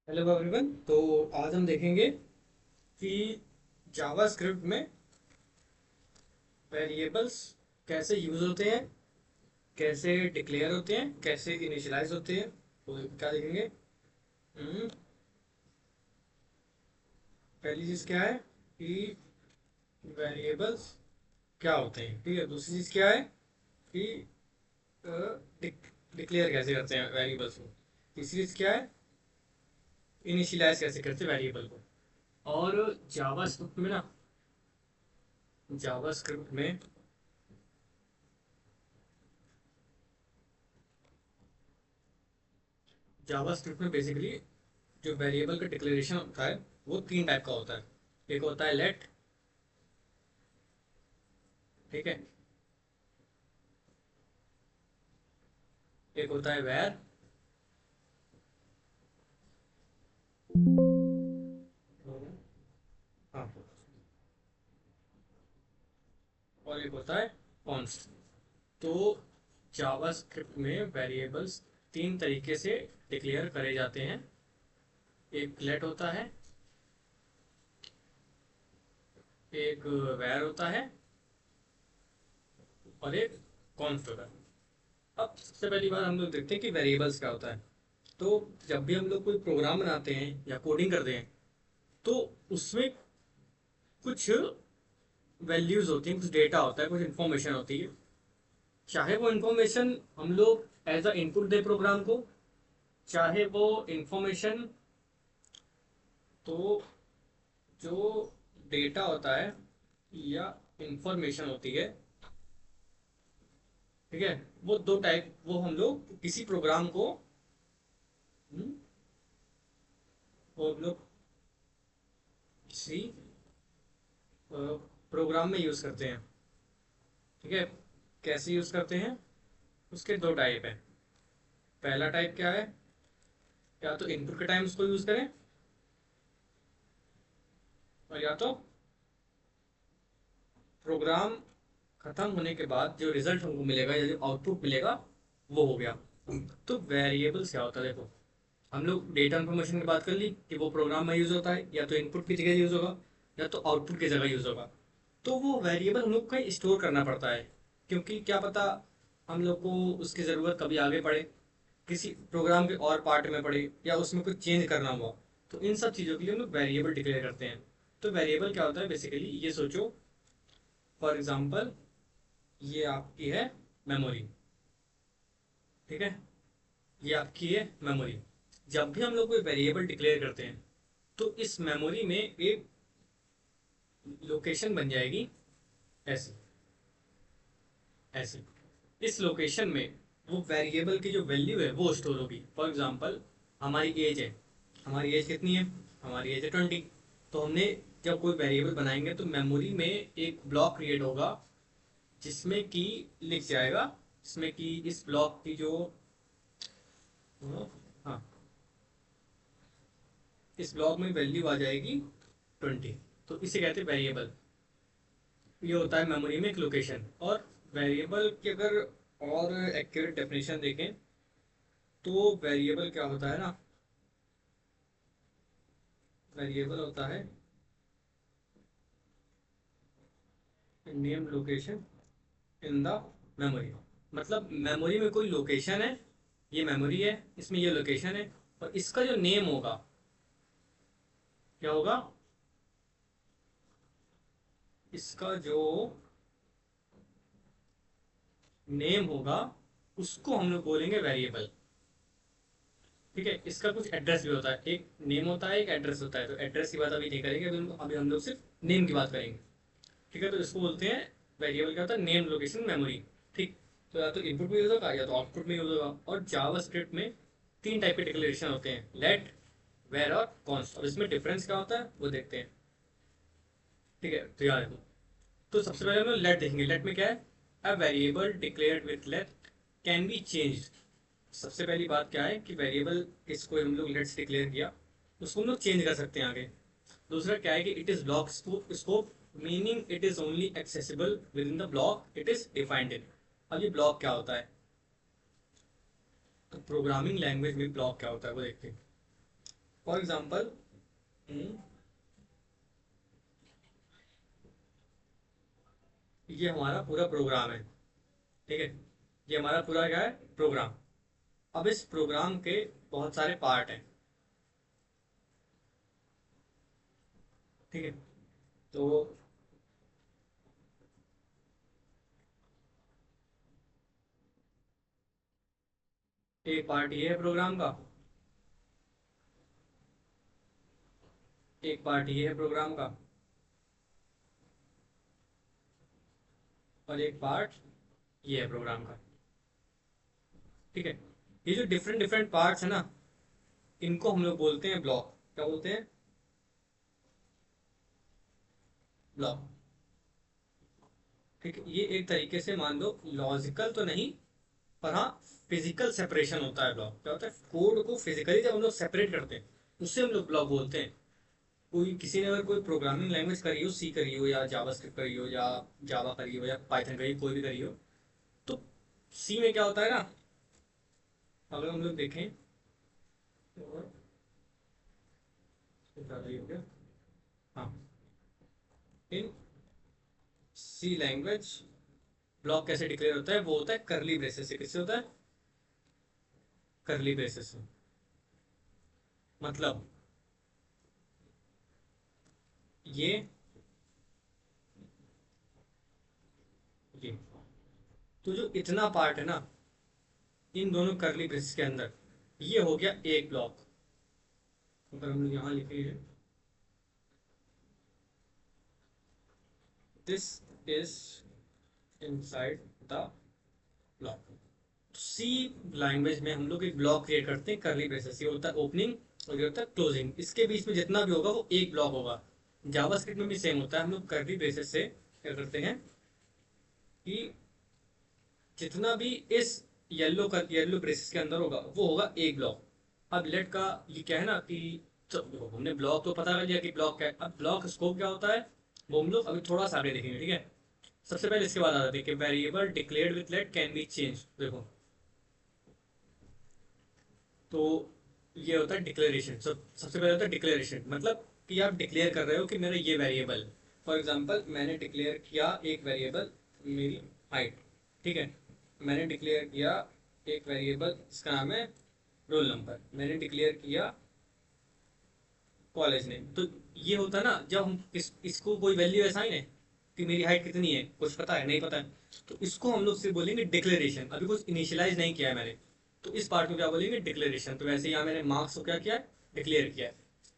Hello everyone. तो आज हम देखेंगे कि जावास्क्रिप्ट में वेरिएबल्स कैसे यूज होते हैं, कैसे डिक्लेयर होते हैं, कैसे इनिशियलाइज होते हैं। तो क्या देखेंगे। हम्म, पहली चीज़ क्या है कि वेरिएबल्स क्या होते हैं, ठीक है। दूसरी चीज़ क्या है कि डिक्लेयर कैसे करते हैं वेरिएबल्स को। तीसरी चीज़ क्या है, इनिशियलाइज कैसे करते हैं वेरिएबल को। और जावास्क्रिप्ट में ना, जावास्क्रिप्ट में जावास्क्रिप्ट में बेसिकली जो वेरिएबल का डिक्लेरेशन होता है वो तीन टाइप का होता है। एक होता है लेट, ठीक है। एक होता है वैर, हाँ, और एक होता है कॉन्स्ट। तो जावास्क्रिप्ट में वेरिएबल्स तीन तरीके से डिक्लेयर करे जाते हैं। एक लेट होता है, एक वैर होता है, और एक कॉन्स्ट होता है। अब सबसे पहली बार हम लोग देखते हैं कि वेरिएबल्स क्या होता है। तो जब भी हम लोग कोई प्रोग्राम बनाते हैं या कोडिंग करते हैं तो उसमें कुछ वैल्यूज होती हैं, कुछ डेटा होता है, कुछ इन्फॉर्मेशन होती है। चाहे वो इन्फॉर्मेशन हम लोग एज अ इनपुट दे प्रोग्राम को, चाहे वो इन्फॉर्मेशन, तो जो डेटा होता है या इंफॉर्मेशन होती है, ठीक है, वो दो टाइप, वो हम लोग किसी प्रोग्राम को, हम्म, वो हम लोग किसी प्रोग्राम में यूज करते हैं, ठीक है। कैसे यूज करते हैं, उसके दो टाइप है। पहला टाइप क्या है, या तो इनपुट के टाइम उसको यूज करें, और या तो प्रोग्राम खत्म होने के बाद जो रिजल्ट हमको मिलेगा या जो आउटपुट मिलेगा वो हो गया। तो वेरिएबल्स क्या होता है, देखो, हम लोग डेटा इन्फॉर्मेशन की बात कर ली कि वो प्रोग्राम में यूज होता है, या तो इनपुट की जगह यूज होगा या तो आउटपुट की जगह यूज होगा। तो वो वेरिएबल हम लोग को स्टोर करना पड़ता है, क्योंकि क्या पता हम लोग को उसकी ज़रूरत कभी आगे पड़े, किसी प्रोग्राम के और पार्ट में पड़े, या उसमें कुछ चेंज करना हुआ। तो इन सब चीज़ों के लिए हम लोग वेरिएबल डिक्लेयर करते हैं। तो वेरिएबल क्या होता है, बेसिकली ये सोचो, फॉर एग्जाम्पल ये आपकी है मेमोरी, ठीक है। ये आपकी है मेमोरी। जब भी हम लोग कोई वेरिएबल डिक्लेयर करते हैं तो इस मेमोरी में एक लोकेशन बन जाएगी, ऐसी, ऐसी। इस लोकेशन में वो वेरिएबल की जो वैल्यू है वो स्टोर होगी। फॉर एग्जांपल हमारी एज है, हमारी एज कितनी है, हमारी एज है 20। तो हमने जब कोई वेरिएबल बनाएंगे तो मेमोरी में एक ब्लॉक क्रिएट होगा जिसमें कि लिख जाएगा, जिसमें कि इस ब्लॉक की जो, हाँ, इस ब्लॉक में वैल्यू आ जाएगी 20। तो इसे कहते हैं वेरिएबल। ये होता है मेमोरी में एक लोकेशन। और वेरिएबल की अगर और एक्यूरेट डेफिनेशन देखें तो वेरिएबल क्या होता है ना, वेरिएबल होता है name location in the memory. मतलब मेमोरी में कोई लोकेशन है, ये मेमोरी है, इसमें ये लोकेशन है, और इसका जो नेम होगा, क्या होगा, इसका जो नेम होगा उसको हम लोग बोलेंगे वेरिएबल, ठीक है। इसका कुछ एड्रेस भी होता है, एक नेम होता है, एक एड्रेस होता है। तो एड्रेस की बात अभी नहीं करेंगे, अभी हम लोग सिर्फ नेम की बात करेंगे, ठीक है। तो इसको बोलते हैं वेरिएबल, क्या होता है, नेम लोकेशन मेमोरी, ठीक। तो या तो इनपुट में यूज होगा या तो आउटपुट में यूज होगा। और जावास्क्रिप्ट में तीन टाइप के डिक्लेरेशन होते हैं, लेट, वेर और कॉन्स्ट। और इसमें डिफरेंस क्या होता है वो देखते हैं, ठीक है। तो याद रखो। तो सबसे पहले हम लेट देखेंगे। लेट में क्या है, a variable declared with let can be change. सबसे पहली बात क्या है कि वेरिएबल इसको हम लोग लेट्स डिक्लेयर किया, उसको हम लोग चेंज कर सकते हैं आगे। दूसरा क्या है कि it is block scope, meaning it is only accessible within the block it is defined in. अब ये ब्लॉक क्या होता है, तो प्रोग्रामिंग लैंग्वेज में ब्लॉक क्या होता है वो देखते हैं। फॉर एग्जाम्पल ये हमारा पूरा प्रोग्राम है, ठीक है, ये हमारा पूरा क्या है, प्रोग्राम। अब इस प्रोग्राम के बहुत सारे पार्ट हैं, ठीक है। तो एक पार्ट ये है प्रोग्राम का, एक पार्ट ये है प्रोग्राम का, और एक पार्ट ये है प्रोग्राम का, ठीक है। ये जो डिफरेंट डिफरेंट पार्ट्स है ना, इनको हम लोग बोलते हैं ब्लॉक। क्या बोलते हैं? ब्लॉक। ठीक है, ये एक तरीके से मान लो लॉजिकल तो नहीं, पर हाँ फिजिकल सेपरेशन होता है। ब्लॉक क्या होता है? कोड को फिजिकली जब हम लोग सेपरेट करते हैं उससे हम लोग ब्लॉक बोलते हैं। कोई किसी ने अगर कोई प्रोग्रामिंग लैंग्वेज करी हो, सी करी हो या जावास्क्रिप्ट करी हो या जावा करी हो या पाइथन करी हो, कोई भी करी हो, तो सी में क्या होता है ना, अगर हम लोग देखें तो ज़्यादा ही हो गया। हाँ, इन सी लैंग्वेज ब्लॉक कैसे डिक्लेयर होता है? वो होता है करली ब्रेसेस से। किससे होता है? करली ब्रेसेस से। मतलब ये ये तो जो इतना पार्ट है ना इन दोनों करली ब्रेसेस के अंदर, ये हो गया एक ब्लॉक। अगर हम लोग यहाँ लिखे हैं this is inside the block. C language में हम लोग एक ब्लॉक क्रिएट करते हैं करली ब्रेसेस। ये होता है ओपनिंग और ये होता है क्लोजिंग। इसके बीच में जितना भी होगा वो एक ब्लॉक होगा। जावास्क्रिप्ट में भी सेम होता है। हम लोग करली ब्रेसेस से क्या करते हैं कि जितना भी इस येलो ब्रेसेस के अंदर होगा वो होगा एक ब्लॉक। अब लेट का ये क्या है ना कि देखो हमने ब्लॉक तो पता कर लिया कि ब्लॉक क्या है। अब ब्लॉक स्कोप क्या होता है वो हम लोग अभी थोड़ा सा आगे देखेंगे, ठीक है। सबसे पहले इसके बाद आ जाते हैं कि variable declared with let can be change. देखो तो ये होता है डिक्लेरेशन। सबसे पहले होता है डिक्लेरेशन, मतलब कि आप डिक्लेयर कर रहे हो कि मेरा ये वेरिएबल, फॉर एग्जांपल मैंने डिक्लेयर किया एक वेरिएबल मेरी हाइट, ठीक है। मैंने डिक्लेयर किया एक वेरिएबल इसका नाम है रोल नंबर। मैंने डिक्लेयर किया कॉलेज नेम। तो ये होता है ना जब हम इसको कोई वैल्यू असाइन है कि मेरी हाइट कितनी है, कुछ पता है नहीं पता है, तो इसको हम लोग सिर्फ बोलेंगे डिक्लेरेशन। अभी कुछ इनिशियलाइज नहीं किया है मैंने, तो इस पार्ट में क्या बोलेंगे? डिक्लेरेशन। तो वैसे यहाँ मैंने मार्क्स को क्या किया है? डिक्लेयर किया है।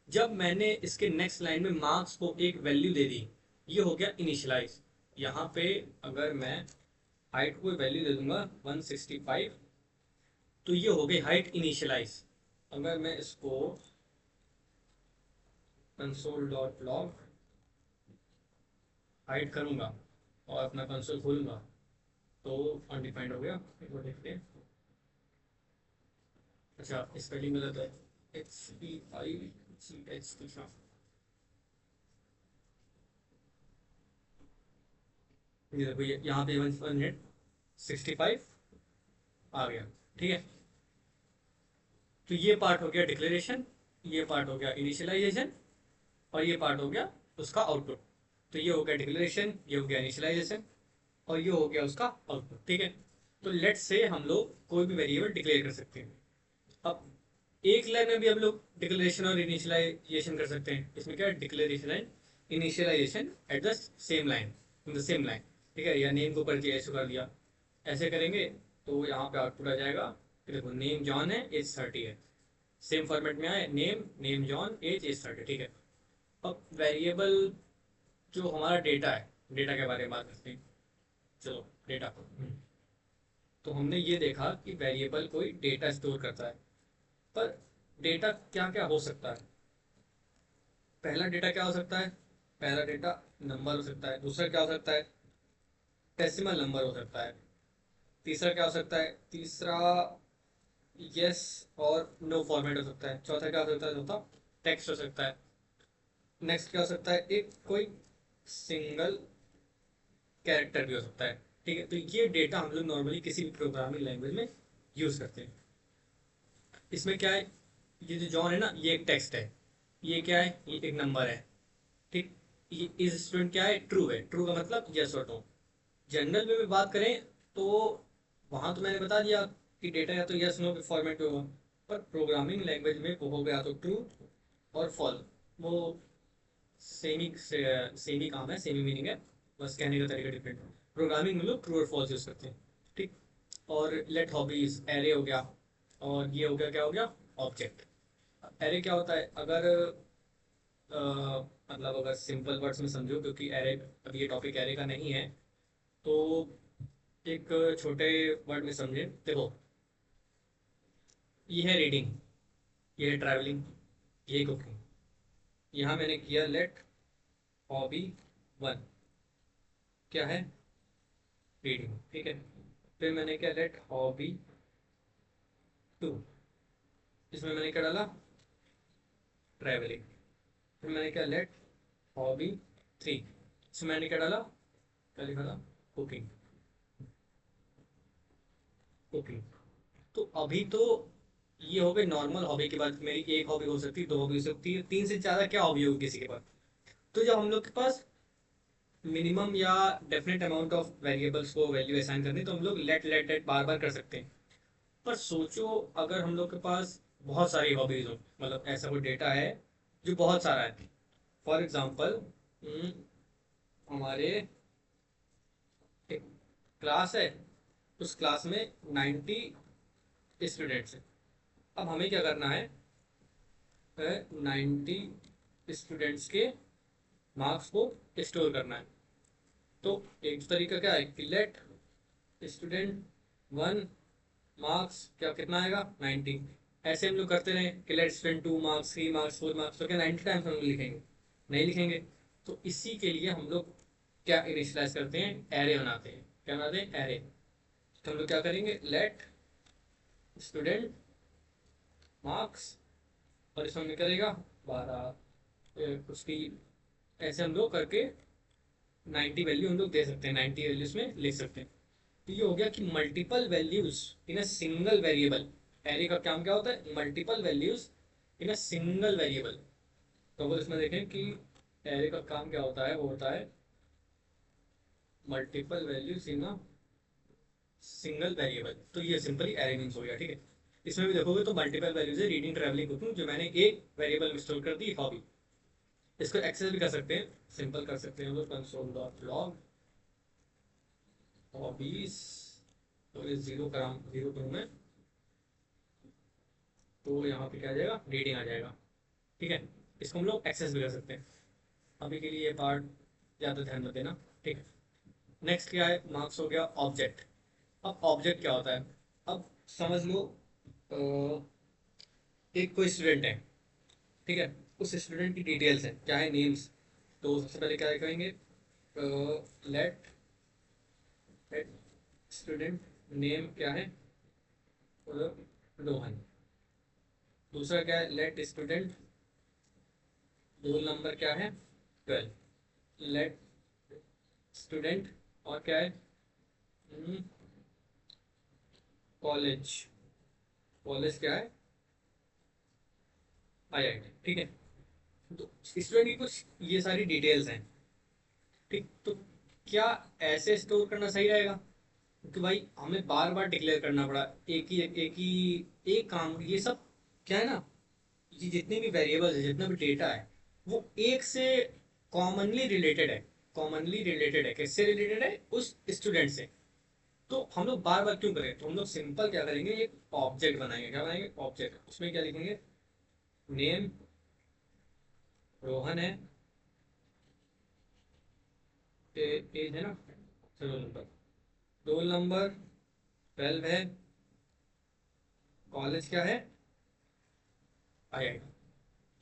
जब मैंने इसके नेक्स्ट लाइन में मार्क्स को एक वैल्यू दे दी, ये हो गया इनिशियलाइज। यहाँ पे अगर मैं हाइट को वैल्यू दे दूंगा 165, तो ये हो गई हाइट इनिशियलाइज। अगर मैं इसको कंसोल डॉट लॉग हाइड करूंगा और अपना कंसोल खोलूंगा तो अनडिफाइंड हो गया। एक बार देखते हैं। अच्छा स्पेलिंग गलत है, HPICH लिखा। ये देखो यहाँ पे 165 आ गया, ठीक है। तो ये पार्ट हो गया डिक्लेरेशन, ये पार्ट हो गया इनिशियलाइजेशन, और ये पार्ट हो गया उसका आउटपुट। तो ये हो गया डिक्लेरेशन, ये हो गया इनिशियलाइजेशन, और ये हो गया उसका आउटपुट, ठीक है। तो लेट से हम लोग कोई भी वेरिएबल डिक्लेयर कर सकते हैं। अब एक लाइन में भी हम लोग डिक्लेरेशन और इनिशियलाइजेशन कर सकते हैं। इसमें क्या है? Declaration and initialization at the same line, in the same line, ठीक है। या नेम को ऊपर दिया, ऐसे कर दिया, ऐसे करेंगे तो यहाँ पे आउटपुट आ जाएगा कि देखो नेम जॉन है, एज 30 है। सेम फॉर्मेट में आए, नेम नेम जॉन एज 30, ठीक है। अब वेरिएबल जो हमारा डेटा है, डेटा के बारे में बात करते हैं। चलो डेटा, तो हमने ये देखा कि वेरिएबल कोई डेटा स्टोर करता है। पर डेटा क्या क्या हो सकता है? पहला डेटा क्या हो सकता है? पहला डेटा नंबर हो सकता है। दूसरा क्या हो सकता है? डेसिमल नंबर हो सकता है। तीसरा क्या हो सकता है? तीसरा यस और नो फॉर्मेट हो सकता है। चौथा क्या हो सकता है? चौथा टेक्स्ट हो सकता है। नेक्स्ट क्या हो सकता है? एक कोई सिंगल कैरेक्टर भी हो सकता है, ठीक है। तो ये डेटा हम लोग नॉर्मली किसी भी प्रोग्रामिंग लैंग्वेज में यूज करते हैं। इसमें क्या है? ये जो जॉन है ना, ये एक टेक्स्ट है, ये क्या है, ये एक नंबर है, ठीक। ये इज स्टूडेंट क्या है, ट्रू है, ट्रू का मतलब यस और नो। जनरल में भी बात करें तो वहां तो मैंने बता दिया कि डेटा या तो यस नो के फॉर्मेट में होगा, पर प्रोग्रामिंग लैंग्वेज में वो होगा या तो ट्रू और फॉल। वो सेम ही काम है, सेम ही मीनिंग है, बस कहने का तरीका डिफरेंट है। प्रोग्रामिंग में लोग ट्रू और फॉल्स यूज करते हैं, ठीक। और लेट हॉबीज एरे हो गया, और ये हो गया, क्या हो गया, ऑब्जेक्ट। एरे क्या होता है, अगर मतलब अगर सिंपल वर्ड्स में समझो, क्योंकि एरे, अभी ये टॉपिक एरे का नहीं है, तो एक छोटे वर्ड में समझे, देखो, ये है रीडिंग, ये है ट्रैवलिंग, ये कुकिंग। यहाँ मैंने किया लेट हॉबी वन, क्या है, रीडिंग, ठीक है। फिर मैंने क्या, लेट हॉबी टू, इसमें मैंने क्या डाला, ट्रैवलिंग। फिर मैंने क्या, लेट हॉबी थ्री, इसमें मैंने क्या डाला, क्या लिखा था, कुकिंग, कुकिंग। तो अभी तो ये हो गई नॉर्मल हॉबी की बात, मेरी एक हॉबी हो सकती है, दो हॉबी हो सकती है, तीन से ज़्यादा क्या हॉबी होगी किसी के पास। तो जब हम लोग के पास मिनिमम या डेफिनेट अमाउंट ऑफ वेरिएबल्स को वैल्यू असाइन करनी, तो हम लोग लेट लेट लेट बार बार कर सकते हैं। पर सोचो, अगर हम लोग के पास बहुत सारी हॉबीज हो, मतलब ऐसा कोई डेटा है जो बहुत सारा है। फॉर एग्जाम्पल, हमारे एक क्लास है, उस क्लास में 90 स्टूडेंट्स हैं। अब हमें क्या करना है, 90 स्टूडेंट्स के मार्क्स को स्टोर करना है। तो एक तरीका क्या है कि लेट स्टूडेंट वन मार्क्स क्या, कितना आएगा, 90। ऐसे हम लोग करते रहे कि let student two marks, three marks, four marks, तो क्या 90 टाइम्स हम लोग लिखेंगे, नहीं लिखेंगे। तो इसी के लिए हम लोग क्या इनिशियलाइज करते हैं, एरे बनाते हैं। क्या बनाते हैं, एरे। तो हम लोग क्या करेंगे, लेट स्टूडेंट मार्क्स, और इसमें हमें करेगा 12, उसकी, ऐसे हम लोग करके 90 वैल्यू हम लोग दे सकते हैं, 90 वैल्यूज में लिख सकते हैं। तो ये हो गया कि multiple values in a single variable. Array का काम क्या होता है, multiple values in a single variable. तो अगर इसमें देखें कि एरे का काम क्या होता है, वो होता है multiple values in a single variable. तो ये सिंपली एरे मीन्स हो गया, ठीक है। इसमें भी देखोगे तो मल्टीपल वैल्यूज है, रीडिंग, ट्रैवलिंग, कुकिंग, जो मैंने एक वेरिएबल में स्टोर कर दी, हॉबी। इसको एक्सेस भी कर सकते हैं, सिंपल कर सकते हैं हम लोग, कंसोल डॉट लॉग हॉबीज, तो इस जीरो का, जीरो करूँ मैं, तो यहाँ पे क्या आ जाएगा, रीडिंग आ जाएगा, ठीक है। इसको हम लोग एक्सेस भी कर सकते हैं। अभी के लिए ये पार्ट ज़्यादा ध्यान मत देना, ठीक है। नेक्स्ट क्या है, मार्क्स हो गया, ऑब्जेक्ट। अब ऑब्जेक्ट क्या होता है, अब समझ लो, एक कोई स्टूडेंट है, ठीक है। उस स्टूडेंट की डिटेल्स है, क्या है, नेम्स। तो सबसे पहले क्या करेंगे, लेट स्टूडेंट नेम क्या है, रोहन। दूसरा क्या है, लेट स्टूडेंट रोल नंबर क्या है, 12। लेट स्टूडेंट, और क्या है, कॉलेज, कॉलेज क्या है, IIT, ठीक है। तो स्टूडेंट की कुछ ये सारी डिटेल्स हैं, ठीक। तो क्या ऐसे स्टोर करना सही रहेगा, क्योंकि भाई हमें बार बार डिक्लेयर करना पड़ा, एक काम, ये सब क्या है ना, ये जितने भी वेरिएबल्स है, जितना भी डेटा है, वो एक से कॉमनली रिलेटेड है। कॉमनली रिलेटेड है, किससे रिलेटेड है, उस स्टूडेंट से। तो हम लोग बार बार क्यों करें, तो हम लोग सिंपल क्या करेंगे, एक ऑब्जेक्ट बनाएंगे। क्या बनाएंगे, ऑब्जेक्ट। उसमें क्या लिखेंगे, नेम रोहन है, एज है ना, रोल नंबर, रोल नंबर 12 है, कॉलेज क्या है, IIT।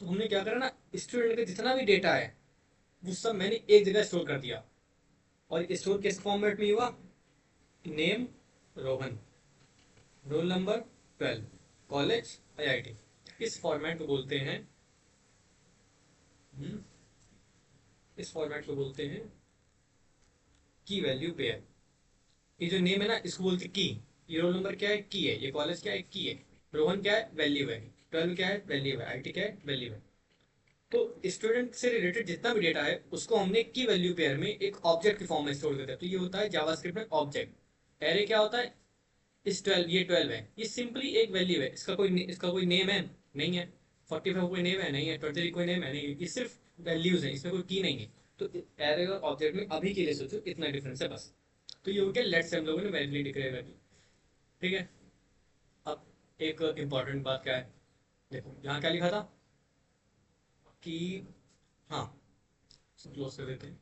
तो हमने क्या करा ना, स्टूडेंट का जितना भी डेटा है वो सब मैंने एक जगह स्टोर कर दिया। और स्टोर किस फॉर्मेट में हुआ, name Rohan, roll number 12, college IIT। इस फॉर्मेट को बोलते हैं, हम्म, इस फॉर्मेट को बोलते हैं की वैल्यू पेयर। ये जो नेम है ना, इसको बोलते हैं की। ये रोल नंबर क्या है, की है। ये कॉलेज क्या है, की है। रोहन क्या है, वैल्यू है। 12 क्या है, वैल्यू है, IT क्या है, वैल्यू है। तो स्टूडेंट से रिलेटेड जितना भी डेटा है उसको हमने की वैल्यू पेयर में एक ऑब्जेक्ट की फॉर्म में स्टोर करते हैं। तो ये होता है जावास्क्रिप्ट में ऑब्जेक्ट। एरे क्या होता है, इस 12, ये 12 है, ये सिंपली एक वैल्यू है, इसका कोई नेम है नहीं है, 45 कोई नेम है नहीं है, 23 कोई नेम है नहीं है, ये सिर्फ वैल्यूज है, इसमें कोई की नहीं है। तो एरे और ऑब्जेक्ट में अभी के लिए सोचो इतना डिफरेंस है बस। तो ये हो गया लेट्स से हम लोगों ने वैल्यू डिक्लेयर कर दी। ठीक है। अब एक इंपॉर्टेंट बात क्या है, देखो यहाँ क्या लिखा था कि, हाँ क्लोज कर देते हैं,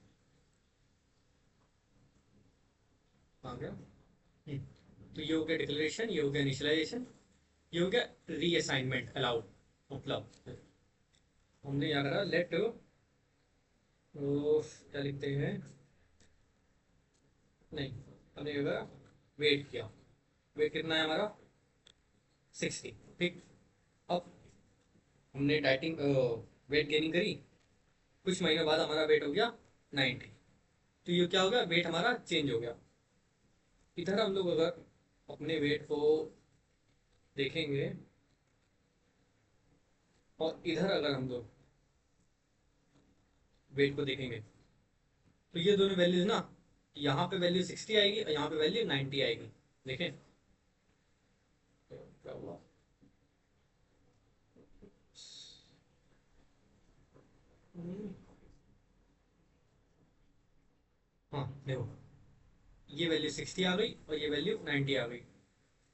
आ गया। तो ये हो गया डिक्लेरेशन, ये हो गया इनिशियलाइजेशन, ये हो गया रीअसाइनमेंट अलाउड। मतलब हमने यहाँ करा लेट, तो क्या लिखते हैं, नहीं हमने क्या करा, वेट किया, वेट कितना है हमारा 60। ठीक। अब हमने डाइटिंग वेट गेनिंग करी, कुछ महीनों बाद हमारा वेट हो गया 90। तो ये क्या हो गया, वेट हमारा चेंज हो गया। इधर हम लोग अगर अपने वेट को देखेंगे और इधर अगर हम लोग वेट को देखेंगे, तो ये दोनों वैल्यूज ना, यहाँ पे वैल्यू 60 आएगी और यहाँ पे वैल्यू 90 आएगी। देखें तो क्या हुआ, हाँ देखो ये वैल्यू 60 आ गई और ये वैल्यू 90 आ गई।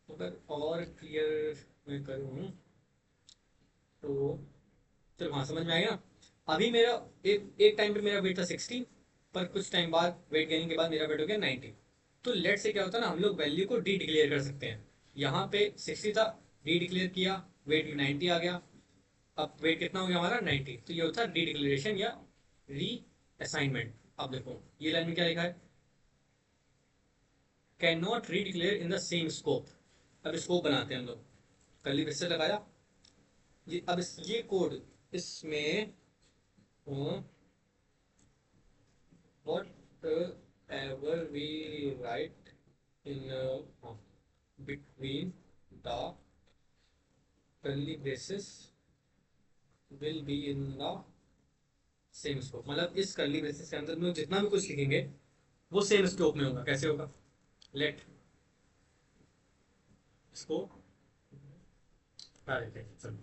अगर और क्लियर मैं करूँ तो चलो हाँ समझ में आएगा ना। अभी मेरा एक टाइम पे मेरा वेट था 60, पर कुछ टाइम बाद वेट गेनिंग के बाद मेरा वेट हो गया 90। तो लेट से क्या होता है ना, हम लोग वैल्यू को डी डिक्लेयर कर सकते हैं। यहाँ पे 60 था, डी डिक्लेयर किया, वेट 90 आ गया। अब वेट कितना हो गया हमारा 90। तो ये होता है डी डिक्लेरेशन या री असाइनमेंट। अब देखो ये लाइन में क्या लिखा है, कैन नॉट री declare in the same scope. अब स्कोप बनाते हैं हम लोग, कर्ली ब्रेस से लगाया, ये अब ये कोड इसमें whatever we write in between the curly braces will be in the same scope। मतलब इस कर्ली ब्रेसेस के अंदर में जितना भी कुछ लिखेंगे वो सेम स्कोप में होगा। कैसे होगा, लेट इसको हटा देते हैं, चलो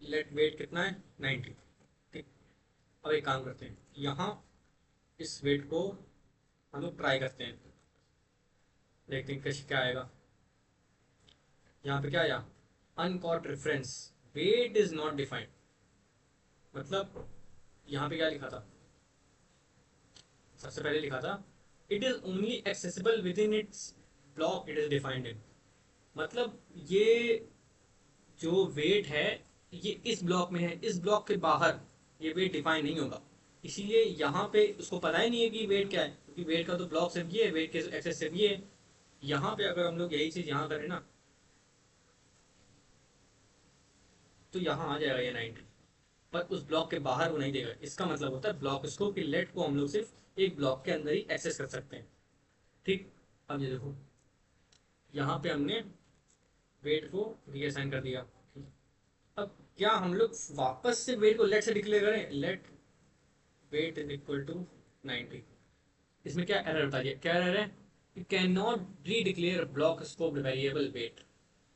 लेट वेट कितना है 90। ठीक। अब एक काम करते हैं, यहाँ इस वेट को हम लोग ट्राई करते हैं, देखते हैं कैसे क्या आएगा। यहाँ पे क्या आया, uncaught reference, weight is not defined. मतलब यहाँ पे क्या लिखा था, सबसे पहले लिखा था it is only accessible with in its block it is defined in. मतलब ये जो वेट है ये इस ब्लॉक में है, इस ब्लॉक के बाहर ये वेट डिफाइन नहीं होगा। इसीलिए यहाँ पे उसको पता ही नहीं है कि वेट क्या है, क्योंकि वेट का तो ब्लॉक सिर्फ ये है, वेट के एक्सेस सिर्फ ये है। यहाँ पे अगर हम लोग यही चीज यहाँ करें ना, तो यहाँ आ जाएगा ये 90, पर उस ब्लॉक के बाहर वो नहीं देगा। इसका मतलब होता है ब्लॉक स्कोप की लेट को हम लोग सिर्फ एक ब्लॉक के अंदर ही एक्सेस कर सकते हैं। ठीक। अब ये देखो यहाँ पे हमने वेट को रीअसाइन कर दिया। अब क्या हम लोग वापस से वेट को लेट से डिक्लेयर करें, let weight is equal to 90। इसमें क्या एरर होता है, क्या एरर है, you can not redeclare block scope variable weight.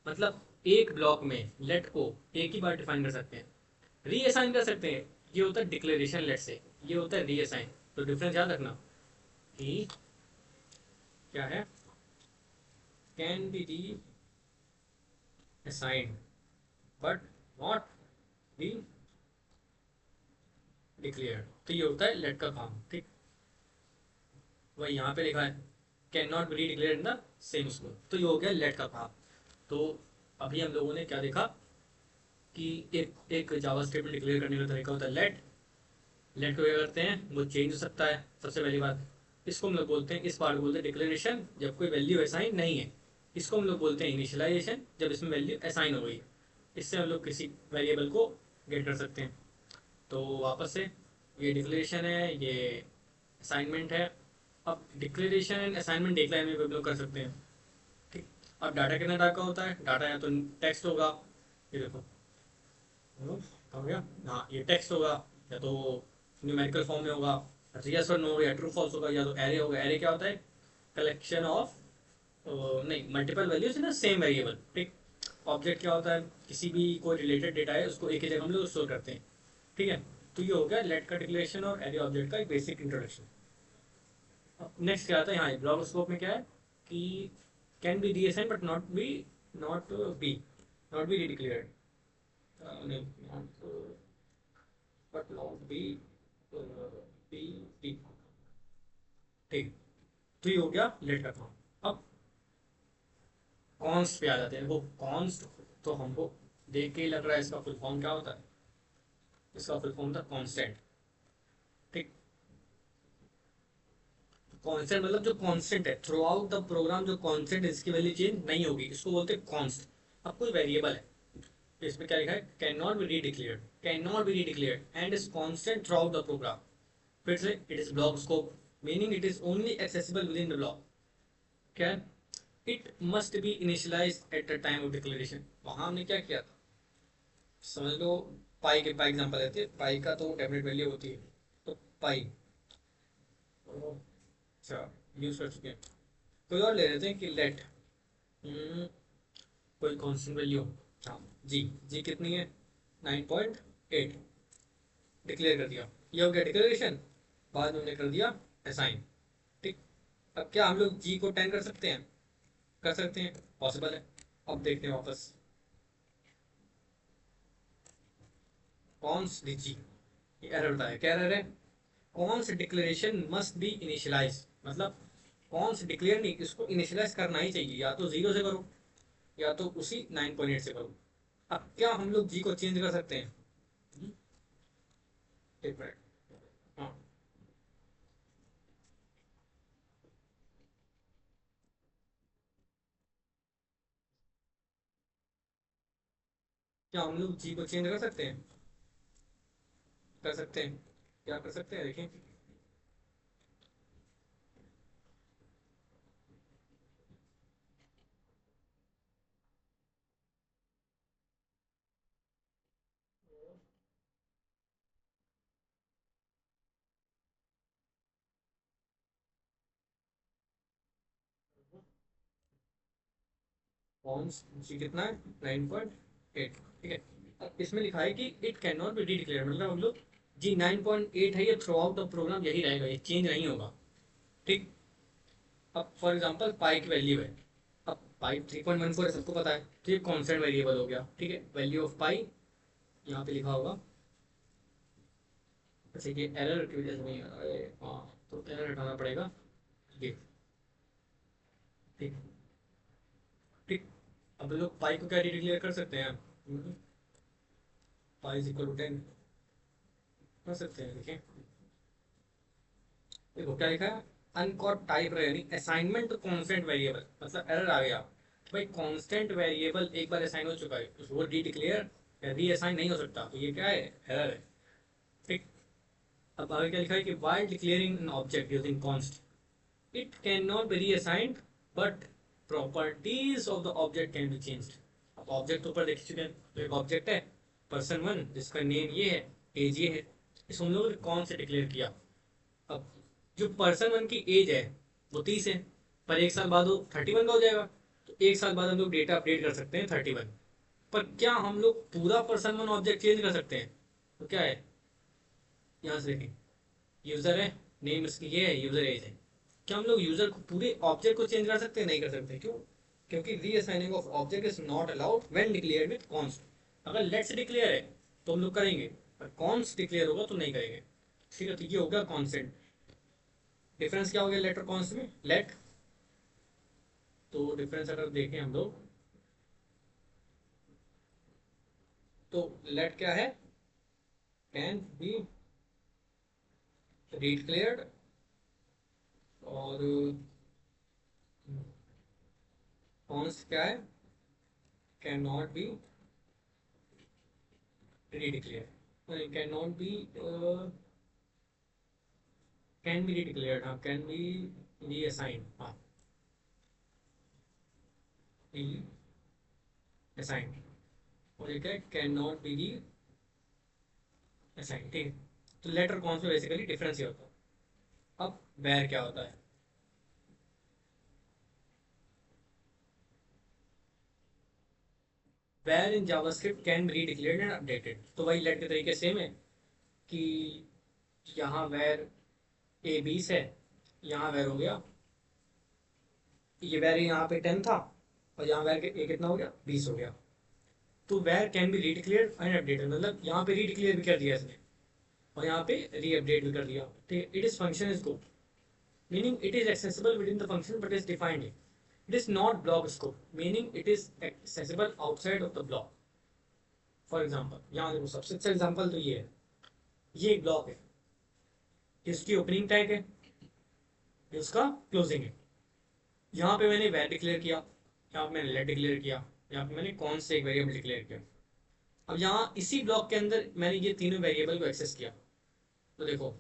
मतलब एक ब्लॉक में लेट को एक ही बार डिफाइन कर सकते हैं, रीअसाइन कर सकते हैं। ये होता है डिक्लेरेशन लेट से, ये होता है रीअसाइन। तो डिफरेंस याद रखना कि क्या है, कैन बी री assigned but not be declare. तो ये होता है लेट का काम। ठीक। वही यहाँ पे लिखा है can not be declare in the same scope. तो ये हो गया लेट का काम। तो अभी हम लोगों ने क्या देखा कि एक जावास्क्रिप्ट में डिक्लेयर करने का तरीका होता है लेट। लेट को क्या करते हैं, वो चेंज हो सकता है, सबसे पहली बात। इसको हम लोग बोलते हैं, इस पार्ट को बोलते हैं डिक्लेरेशन, जब कोई वैल्यू असाइन नहीं है। इसको हम लोग बोलते हैं इनिशियलाइजेशन, जब इसमें वैल्यू असाइन हो गई। इससे हम लोग किसी वेरिएबल को गेट कर सकते हैं। तो वापस से ये डिक्लेरेशन है, ये असाइनमेंट है। अब डिक्लेरेशन एंड असाइनमेंट एक लाइन में भी हम लोग कर सकते हैं। ठीक। अब डाटा कितना टाइप का होता है, डाटा या तो टेक्स्ट होगा ये देखो, कहाँ गया, हाँ ये टेक्स्ट होगा, या तो न्यूमेरिकल फॉर्म में होगा, यस और नो, या ट्रू फॉल्स होगा, या तो एरे होगा। एरे क्या होता है, कलेक्शन ऑफ, नहीं multiple values in same variable, ठीक। ऑब्जेक्ट क्या होता है, किसी भी कोई रिलेटेड डेटा है उसको एक ही जगह हम लोग स्टोर करते हैं, ठीक है। तो ये हो गया लेट का डिक्लेरेशन और एरे ऑब्जेक्ट का एक बेसिक इंट्रोडक्शन। नेक्स्ट क्या आता है यहाँ ब्लॉक स्कोप में, क्या है कि can be reassign but not be not be declared, नहीं but not be be D, ठीक। तो ये हो गया लेट का काम। अब कॉन्स्ट पे आ जाते हैं। वो कॉन्स्ट तो हमको देख के ही लग रहा है इसका फुल फॉर्म क्या होता है। इसका फुल फॉर्म था कांस्टेंट, ठीक। कांस्टेंट मतलब जो कांस्टेंट है थ्रू आउट द प्रोग्राम, जो कांस्टेंट इसकी वैल्यू चेंज नहीं होगी, इसको बोलते हैं कॉन्स्ट। अब कोई वेरिएबल है, इसमें क्या लिखा है, can not be redeclared, can not be redeclared and is constant throughout the program. फिर से it is block scope, meaning it is only accessible within the block. क्या है, it must be initialise at the time of declaration. वहां हमने क्या किया था, समझ लो, पाई एग्जांपल लेते हैं। पाई का तो डेफिनेट वैल्यू होती है, तो पाई, अच्छा यूज कर चुके हैं। कोई और ले लेते हैं कि लेट, कोई कांस्टेंट वैल्यू, हाँ जी, जी कितनी है 9.8, डिक्लेयर कर दिया। ये हो गया डिक्लेरेशन, बाद में हमने कर दिया असाइन, ठीक। अब क्या हम लोग जी को 10 कर सकते हैं, कर सकते हैं, पॉसिबल है। अब देखते हैं वापस, कॉन्स जी, ये एरर बताया, क्या एरर है, const declaration must be initialize, मतलब कॉन्स डिक्लेयर नहीं, इसको इनिशियलाइज करना ही चाहिए, या तो 0 से करो या तो उसी 9.8 से करो। अब क्या हम लोग जी को चेंज कर सकते हैं, एक मिनट, हाँ, क्या हम लोग जी को चेंज कर सकते हैं, कर सकते हैं, क्या कर सकते हैं देखें। कॉन्स जी कितना है 9.8, ठीक है। अब इसमें लिखा है कि इट कैन नॉट बी री डिक्लेयर, मतलब हम लोग जी 9.8 है, ये थ्रू आउट द प्रोग्राम यही रहेगा, ये चेंज नहीं होगा, ठीक। अब फॉर एग्जांपल पाई की वैल्यू है, अब पाई 3.14 है, सबको पता है, तो ये कॉन्स्टेंट वेरिएबल हो गया, ठीक है। वैल्यू ऑफ पाई यहाँ पे लिखा होगा, जैसे कि एरर की वजह से नहीं आ रहा है, हाँ तो एरर हटाना पड़ेगा, ये, ठीक, ठीक। अब लोग पाई को क्या डिक्लेयर कर सकते हैं, पाई इज इक्वल टू 10 कर सकते हैं, देखिए देखो क्या लिखा है, अनकॉर्ड टाइप रहे, यानी असाइनमेंट टू कांस्टेंट वेरिएबल, मतलब एरर आ गया भाई, कांस्टेंट वेरिएबल एक बार असाइन हो चुका है, वो री डिक्लेयर या री असाइन नहीं हो सकता, तो ये क्या है, एरर है, ठीक। अब आगे क्या लिखा है कि while declaring an object using const it cannot be reassigned but properties of the object can be changed। अब ऑब्जेक्ट तो ऊपर देख चुके हैं, तो एक ऑब्जेक्ट है पर्सन वन जिसका नेम ये है, एज ये है, इस हम लोगों ने कौन से डिक्लेयर किया। अब जो पर्सन वन की एज है वो 30 है, पर एक साल बाद वो 31 का हो जाएगा, तो एक साल बाद हम लोग डेटा अपडेट कर सकते हैं 31। पर क्या हम लोग पूरा पर्सन वन ऑब्जेक्ट चेंज कर सकते हैं, तो क्या है, यहाँ से देखें, यूजर है, नेम इसकी ये है, यूजर एज है, क्या हम लोग यूजर को पूरे ऑब्जेक्ट को चेंज कर सकते हैं, नहीं कर सकते, क्यों, क्योंकि reassigning of object is not allowed when declared with const. अगर लेट्स डिक्लेयर है तो हम लोग करेंगे, पर कॉन्स्ट डिक्लेयर होगा तो नहीं करेंगे, ठीक है। तो ये होगा कॉन्सेंट, डिफरेंस क्या हो गया लेटर कॉन्स्ट में, लेट, तो डिफरेंस अगर देखें हम लोग, तो लेट क्या है, कैन बी डिक्लेयर्ड, और कॉन्स्ट क्या है, can not be redeclare, can not be, can be declared, हाँ कैन बी रीअसाइंड, हाँ रीअसाइंड, और एक है can not be the assign, ठीक है। तो लेट और कॉन्स में बेसिकली डिफरेंस ये होता है। अब वेर क्या होता है? Var in JavaScript can be redeclared and updated. तो वही लेट के तरीके सेम है कि यहाँ वेर ए 20 है, यहाँ वेर हो गया, ये वेर यहाँ पे 10 था और यहाँ वेर ए कितना हो गया, 20 हो गया। तो var can be redeclared and updated, मतलब यहाँ पे रीडिक्लेयर भी कर दिया इसने और यहाँ पे री अपडेट भी कर दिया, ठीक है। It is function is scope, meaning it is accessible within the function but is defined it is not block scope, meaning it is accessible outside of the block. For example यहाँ देखो, सबसे अच्छा example तो ये है, ये एक block है, इसकी ओपनिंग टैग है, इसका क्लोजिंग है। यहाँ पे मैंने वैर डिक्लेयर किया, यहाँ पे मैंने लेट डिक्लेयर किया, यहाँ पे मैंने कौन से एक वेरिएबल डिक्लेयर किया। अब यहाँ इसी ब्लॉक के अंदर मैंने ये तीनों वेरिएबल को एक्सेस किया। तो देखो,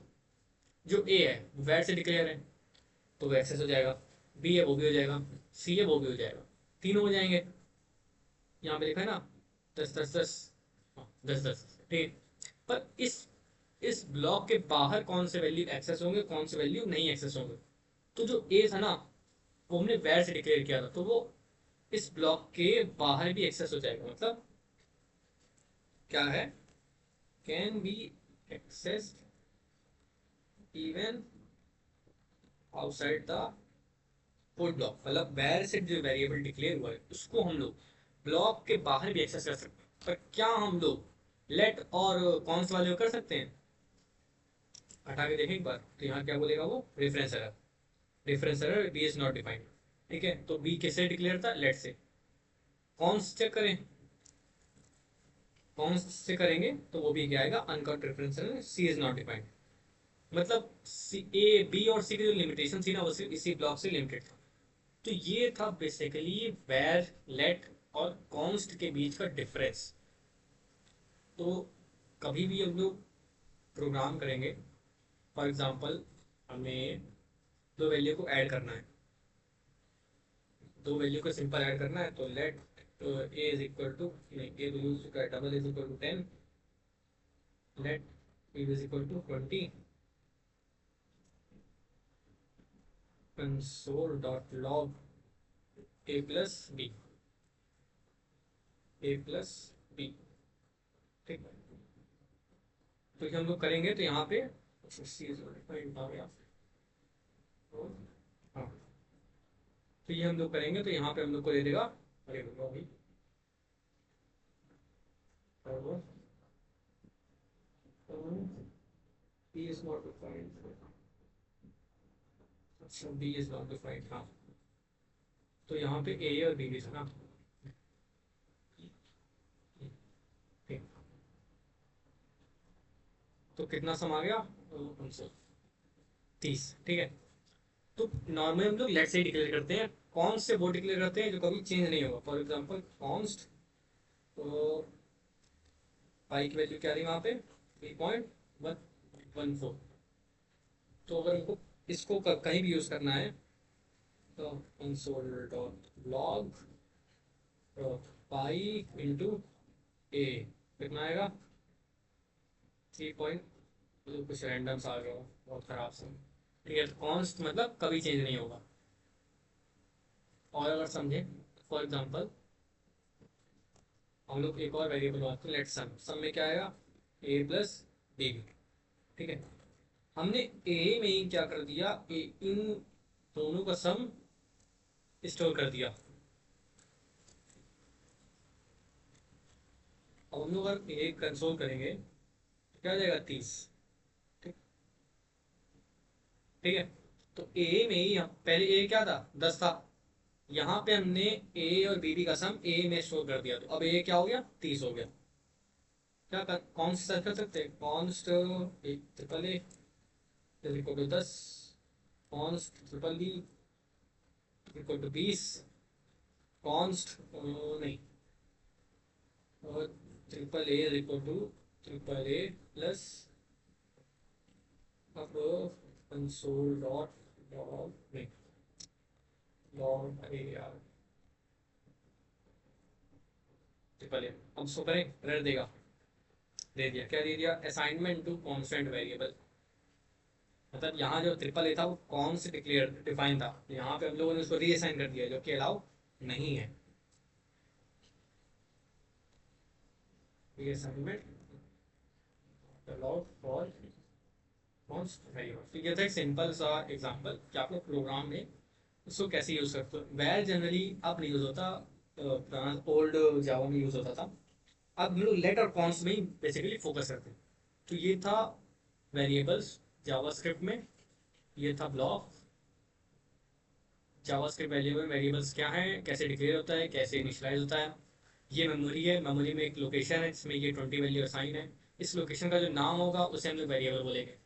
जो ए है वो वैर से डिक्लेयर है तो वो एक्सेस हो जाएगा, बी है वो भी हो जाएगा, सी है वो भी हो जाएगा, तीनों हो जाएंगे। यहाँ पे लिखा है ना 10 10 10, हाँ 10 10, ठीक है। पर इस ब्लॉक के बाहर कौन से वैल्यू एक्सेस होंगे, कौन से वैल्यू नहीं एक्सेस होंगे। तो जो ए था ना, वो हमने वैर से डिक्लेयर किया था, तो वो इस ब्लॉक के बाहर भी एक्सेस हो जाएगा। मतलब क्या है, can B accessed even outside the code block. मतलब वैर से जो वेरिएबल डिक्लेयर हुआ है उसको हम लोग ब्लॉक के बाहर भी एक्सेस कर सकते हैं। पर क्या हम लोग लेट और कौन से वाले को कर सकते हैं? हटा के देखें एक बार, तो यहाँ क्या बोलेगा वो, reference error, reference error B is not defined, ठीक है। तो बी किससे डिक्लेयर था, लेट से। कौन से चेक करें, कौन से करेंगे तो वो भी क्या आएगा, uncaught reference error, C is not defined. मतलब सी, ए बी और सी की जो लिमिटेशन थी ना वो सिर्फ इसी ब्लॉक से लिमिटेड था। तो ये था बेसिकली वेर, लेट और कॉन्स्ट के बीच का डिफरेंस। तो कभी भी हम लोग प्रोग्राम करेंगे, फॉर एग्जांपल हमें दो वैल्यू को ऐड करना है, दो वैल्यू को सिंपल ऐड करना है, तो let A is equal to, नहीं ए तो यूज चुका है, double is equal to 10, let B is equal to 20, console dot log A plus B, A plus B, ठीक है। तो ये हम लोग करेंगे तो यहाँ पे आ गया, तो हाँ, तो ये हम लोग करेंगे तो यहाँ पे हम लोग को दे देगा, अरे अभी बी इज नॉट डिफाइंड, अच्छा बी इज नॉट डिफाइंड, हाँ। तो यहाँ पे ए और बी भी था ना, ठीक। तो कितना सम आ गया, 30, ठीक है। तो नॉर्मली हम लोग लेट से ही डिक्लेयर करते हैं, कौन से वो डिक्लेयर करते हैं जो कभी चेंज नहीं होगा। फॉर एग्जांपल कॉन्स्ट, तो पाई की वैल्यू क्या रही वहाँ पे 3.114। तो अगर हमको इसको कहीं भी यूज करना है तो console dot log pi into A, कितना आएगा 3 कुछ रैंडम सा आ गया बहुत खराब से, ठीक है। तो कॉन्स्ट मतलब कभी चेंज नहीं होगा। और अगर समझे, फॉर एग्जांपल हम लोग एक और वेरिएबल बनाते हैं, लेट सम, सम में क्या आएगा ए प्लस बी, ठीक है। हमने ए में ही क्या कर दिया, ए इन दोनों का सम स्टोर कर दिया। अब हम लोग अगर ए कंसोल करेंगे तो क्या आ जाएगा 30, ठीक, ठीक है। तो ए में ही पहले ए क्या था 10 था, यहाँ पे हमने ए और बी का सम ए में स्टोर कर दिया, तो अब ए क्या हो गया 30 हो गया। क्या कर, कौन सा सर्च कर सकते हैं, const triple A equal to 10, const triple B equal to 20, const नहीं, और triple A equal to triple A plus, अब कंसोल डॉट लॉग, नहीं log A R, triple A. अब उसको करें, एरर देगा, दे दिया, क्या दे दिया, असाइनमेंट टू कॉन्स्टेंट वेरिएबल। मतलब यहाँ जो ट्रिपल ए था वो कौन से डिक्लेयर डिफाइन था, यहाँ पे हम लोगों ने उसको रीअसाइन कर दिया, जो कि अलाउ नहीं है। Reassignment allowed for constant variable. तो ये था एक सिंपल सा एग्जांपल कि आप लोग प्रोग्राम में उसको कैसे यूज करते हो। वेर जनरली अब नहीं यूज होता, ओल्ड जावा में यूज होता था। अब हम लोग लेट और कॉन्स में ही बेसिकली फोकस करते हैं। तो ये था वेरिएबल्स जावास्क्रिप्ट में, ये था ब्लॉक। जावास्क्रिप्ट वेरिएबल्स क्या है, कैसे डिक्लेयर होता है, कैसे इनिशियलाइज होता है। ये मेमोरी है, मेमोरी में एक लोकेशन है जिसमें ये 20 वैल्यू असाइन है। इस लोकेशन का जो नाम होगा उसे हम लोग वेरिएबल बोलेंगे।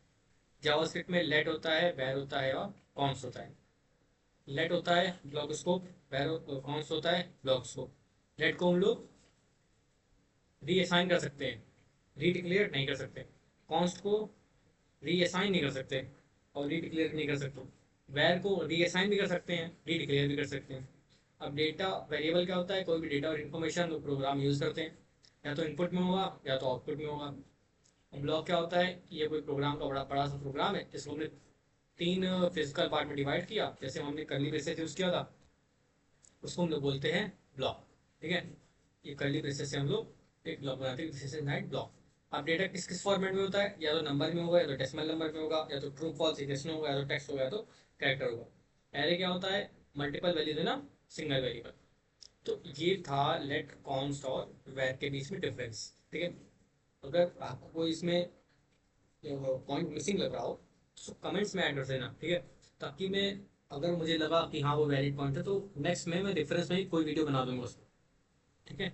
जावास्क्रिप्ट में लेट होता है, वैर होता है और कॉन्स होता है। लेट होता है ब्लॉक स्कोप, वैर कॉन्स होता है ब्लॉक स्कोप। लेट को हम लोग रीअसाइन कर सकते हैं, रीडिक्लेयर नहीं कर सकते। कॉन्स्ट को रीअसाइन नहीं कर सकते और रीडिक्लेयर नहीं कर सकते। वैर को रीअसाइन भी कर सकते हैं, रीडिक्लेयर भी कर सकते हैं। अब डेटा वेरिएबल क्या होता है, कोई भी डेटा और इन्फॉर्मेशन प्रोग्राम यूज करते हैं, या तो इनपुट में होगा या तो आउटपुट में होगा। ब्लॉक क्या होता है, ये कोई प्रोग्राम का बड़ा बड़ा सा प्रोग्राम है जिसको हमने तीन फिजिकल पार्ट में डिवाइड किया, जैसे हमने कर्ली ब्रेसेस यूज किया था, उसको हम लोग बोलते हैं ब्लॉक। ठीक है, ये कर्ली ब्रेसेस से हम लोग एक ब्लॉक बनाते हैं, दिस इज नाइट ब्लॉक। अब डेटा किस किस फॉर्मेट में होता है, या तो नंबर में होगा, या तो डेसिमल नंबर में होगा, या तो ट्रू फॉल्स यस नो होगा, या तो टेक्स्ट होगा, या तो कैरेक्टर होगा। एरे क्या होता है, मल्टीपल वैल्यू देना सिंगल वेरिएबल। तो ये था लेट कॉन्स्ट और वैर के बीच में डिफरेंस। ठीक है, अगर आपको कोई इसमें पॉइंट मिसिंग लग रहा हो तो कमेंट्स में ऐड कर देना, ठीक है, ताकि मैं, अगर मुझे लगा कि हाँ वो वैलिड पॉइंट है, तो नेक्स्ट में मैं डिफरेंस में ही कोई वीडियो बना दूंगा उसको। ठीक है।